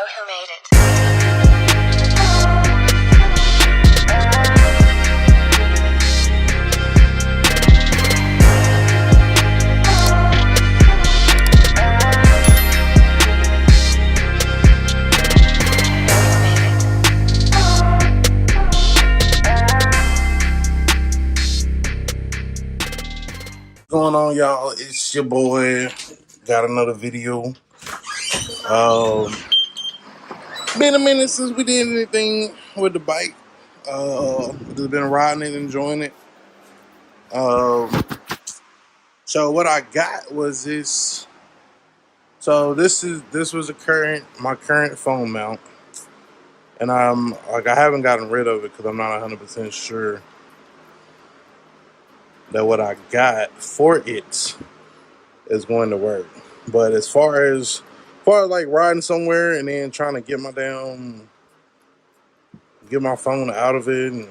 who made it. What's going on, y'all? It's your boy. Got another video. Been a minute since we did anything with the bike. Just been riding it, enjoying it. So what I got was this. So this was my current phone mount, and I haven't gotten rid of it because I'm not 100% sure that what I got for it is going to work. But as far as like riding somewhere and then trying to get my phone out of it and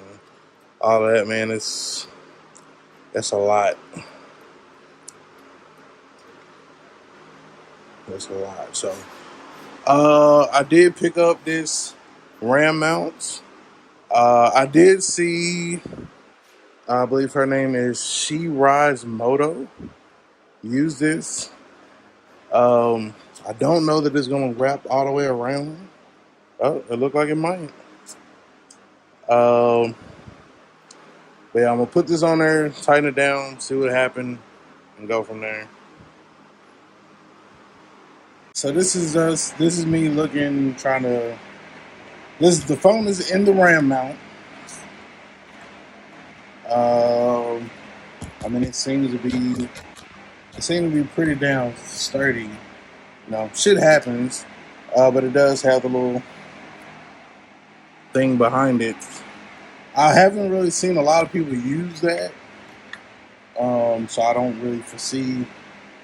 all that, man, that's a lot. That's a lot. So I did pick up this RAM mount. I did see, I believe her name is She Rides Moto, use this. I don't know that it's gonna wrap all the way around. Oh, it looked like it might. But yeah, I'm gonna put this on there, tighten it down, see what happened, and go from there. So this is me looking, the phone is in the RAM mount. I mean, it seems to be pretty damn sturdy. Shit happens, but it does have the little thing behind it. I haven't really seen a lot of people use that, so I don't really foresee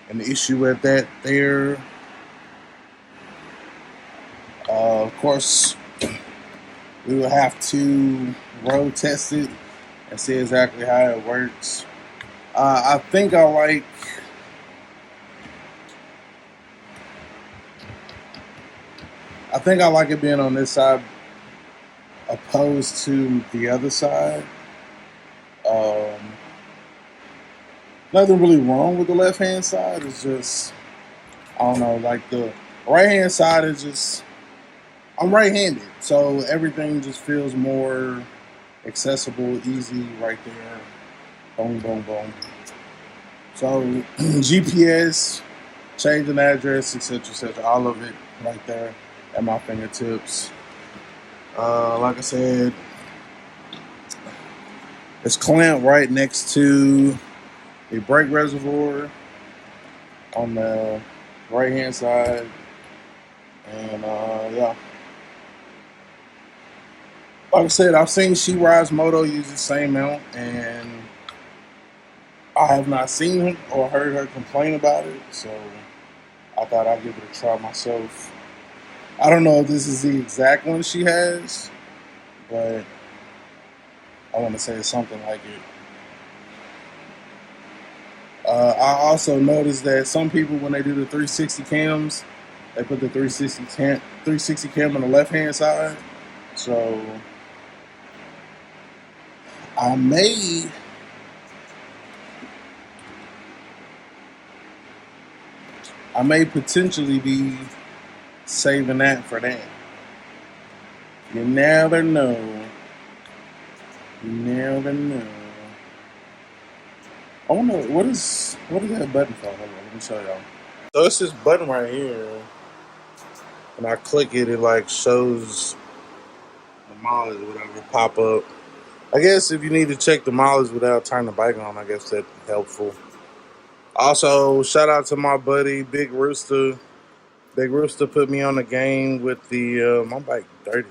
an issue with that there. Of course, we will have to road test it and see exactly how it works. I think I like it being on this side opposed to the other side. Nothing really wrong with the left-hand side. It's just, I don't know, like the right-hand side is just, I'm right-handed, so everything just feels more accessible, easy right there. Boom, boom, boom. So GPS, changing address, etc., all of it right there at my fingertips. Like I said, it's clamped right next to the brake reservoir on the right-hand side, and yeah. Like I said, I've seen She Rides Moto use the same mount, and I have not seen her or heard her complain about it, so I thought I'd give it a try myself. I don't know if this is the exact one she has, but I want to say it's something like it. I also noticed that some people, when they do the 360 cams, they put the 360 cam on the left-hand side. So I may potentially be saving that for that. You never know. I wonder what is that button for? Hold on, let me show y'all. So it's this button right here. When I click it, it like shows the mileage or whatever pop up. I guess if you need to check the mileage without turning the bike on, I guess that'd be helpful. Also, shout out to my buddy Big Rooster. Big Rooster put me on the game with the my bike dirty.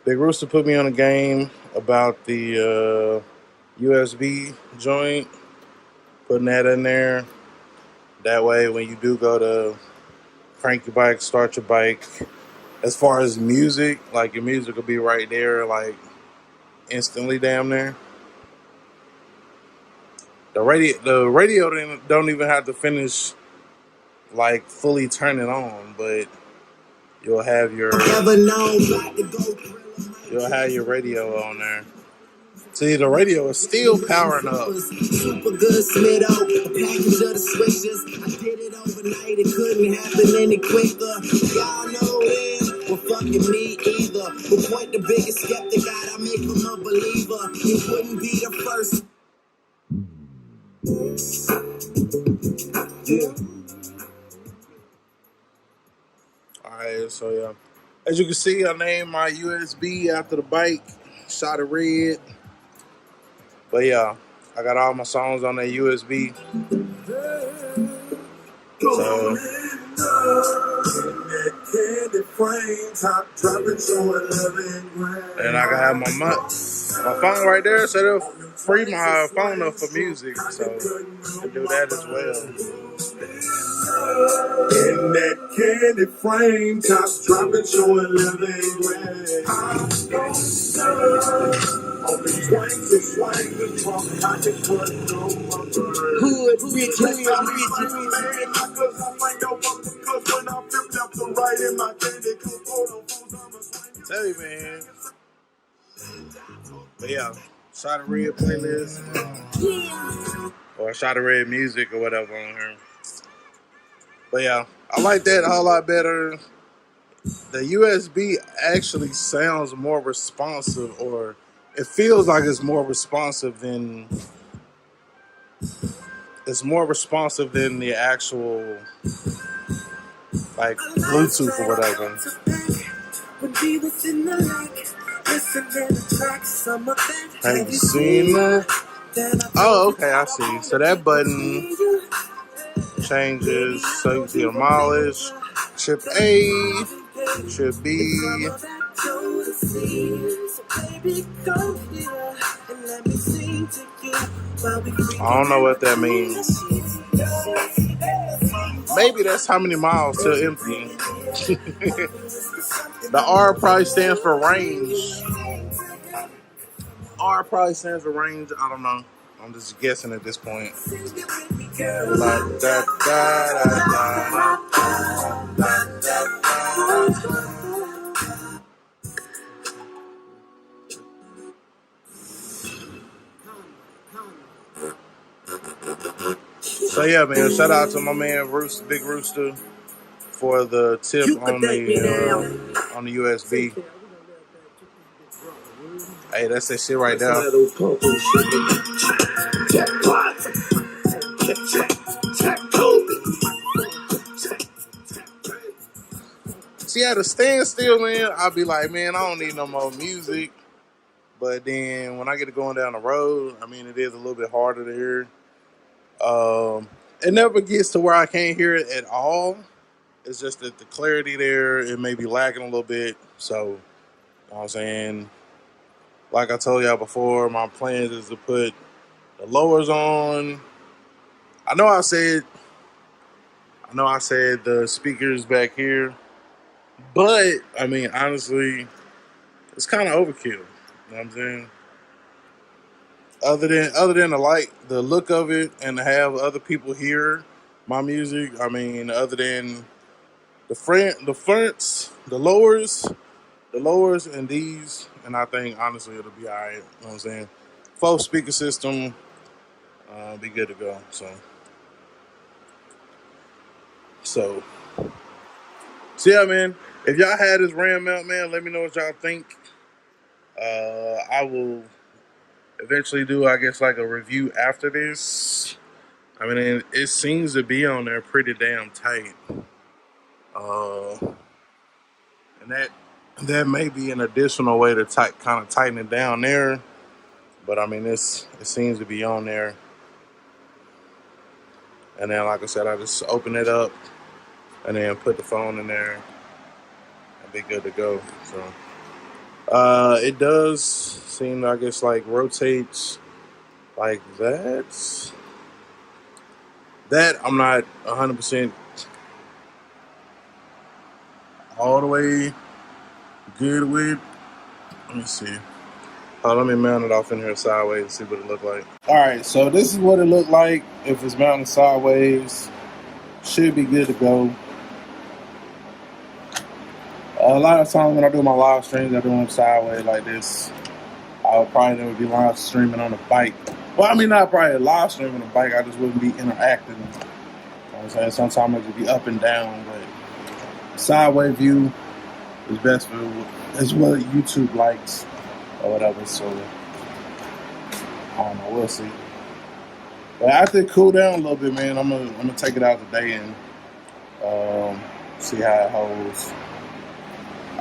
Big Rooster put me on a game about the USB joint, putting that in there. That way, when you do go to crank your bike, start your bike, as far as music, like your music will be right there, like instantly damn near. The radio don't even have to finish like fully turning on, but you'll have your radio on there. See, the radio is still powering up. Super good Smith, a package of the switches. I did it overnight, it couldn't happen any quicker. Y'all know them, well fucking me either. But point the biggest skeptic out, I make him a believer. He wouldn't be the first. Yeah. Alright, so yeah. As you can see, I named my USB after the bike. Shot of red. But yeah, I got all my songs on that USB. So, and I can have my phone right there, so they'll free my phone up for music. So I can do that as well. In that candy frame, top dropping, showing 11 grand. Hood rich. Tell you, man. But yeah, Shot of Red playlist, or Shot of Red music, or whatever on here. But yeah, I like that a whole lot better. The USB actually sounds more responsive, or it feels like it's more responsive than the actual like Bluetooth or whatever. Have you seen that? Oh, okay, I see. So that button changes, so you see the mileage, trip A, trip B. I don't know what that means. Maybe that's how many miles till empty. The R probably stands for range. R probably stands for range. I don't know. I'm just guessing at this point. So yeah, man. Shout out to my man Rooster, Big Rooster, for the tip on the USB. Hey, that's that shit right there. See, at a standstill, man, I'll be like, man, I don't need no more music. But then when I get to going down the road, I mean, it is a little bit harder to hear. It never gets to where I can't hear it at all. It's just that the clarity there, it may be lagging a little bit. So, you know what I'm saying? Like I told y'all before, my plans is to put the lowers on. I know I said the speakers back here, but I mean, honestly, it's kind of overkill. You know what I'm saying? Other than the look of it and to have other people hear my music, I mean, other than the fronts, the lowers, and these, and I think honestly it'll be alright. You know what I'm saying? Full speaker system, be good to go. So yeah, man. If y'all had this RAM mount, man, let me know what y'all think. I will eventually do, I guess, like a review after this. I mean, it seems to be on there pretty damn tight. And that may be an additional way to kind of tighten it down there. But I mean, it seems to be on there. And then, like I said, I just open it up and then put the phone in there and be good to go. So it does seem, I guess, like rotates like that. That I'm not 100% all the way good with. Let me see. Let me mount it off in here sideways and see what it look like. All right, so this is what it looked like if it's mounted sideways. Should be good to go. A lot of times when I do my live streams, I do them sideways like this. I would probably never be live streaming on a bike. Well, I mean, not probably live streaming on a bike. I just wouldn't be interacting. You know what I'm saying? Sometimes it would be up and down, but sideways view is best for is what YouTube likes or whatever. So I don't know. We'll see. But after it cool down a little bit, man, I'm gonna take it out today and see how it holds.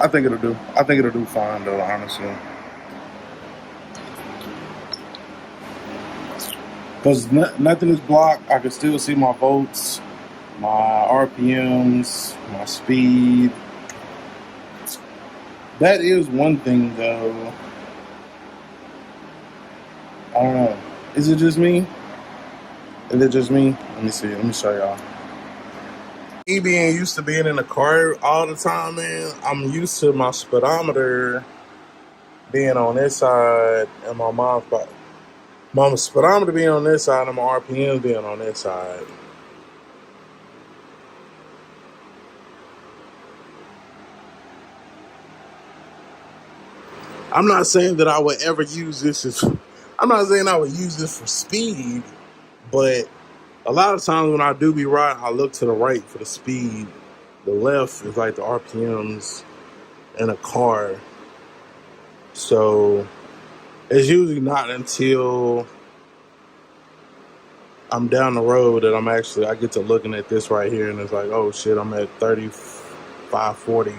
I think it'll do. I think it'll do fine though, honestly. Because nothing is blocked. I can still see my volts, my RPMs, my speed. That is one thing though. I don't know. Is it just me? Is it just me? Let me see. Let me show y'all. Me being used to being in the car all the time, man, I'm used to my speedometer being on this side and my mom's speedometer being on this side and my RPM being on this side. I'm not saying that I would ever use this I'm not saying I would use this for speed, but a lot of times when I do be riding, I look to the right for the speed. The left is like the RPMs in a car. So it's usually not until I'm down the road that I get to looking at this right here and it's like, oh shit, I'm at 35, 40 or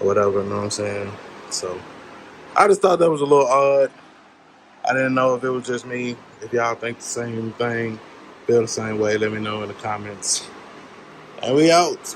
whatever, you know what I'm saying? So I just thought that was a little odd. I didn't know if it was just me. If y'all think the same thing, feel the same way, let me know in the comments. And we out.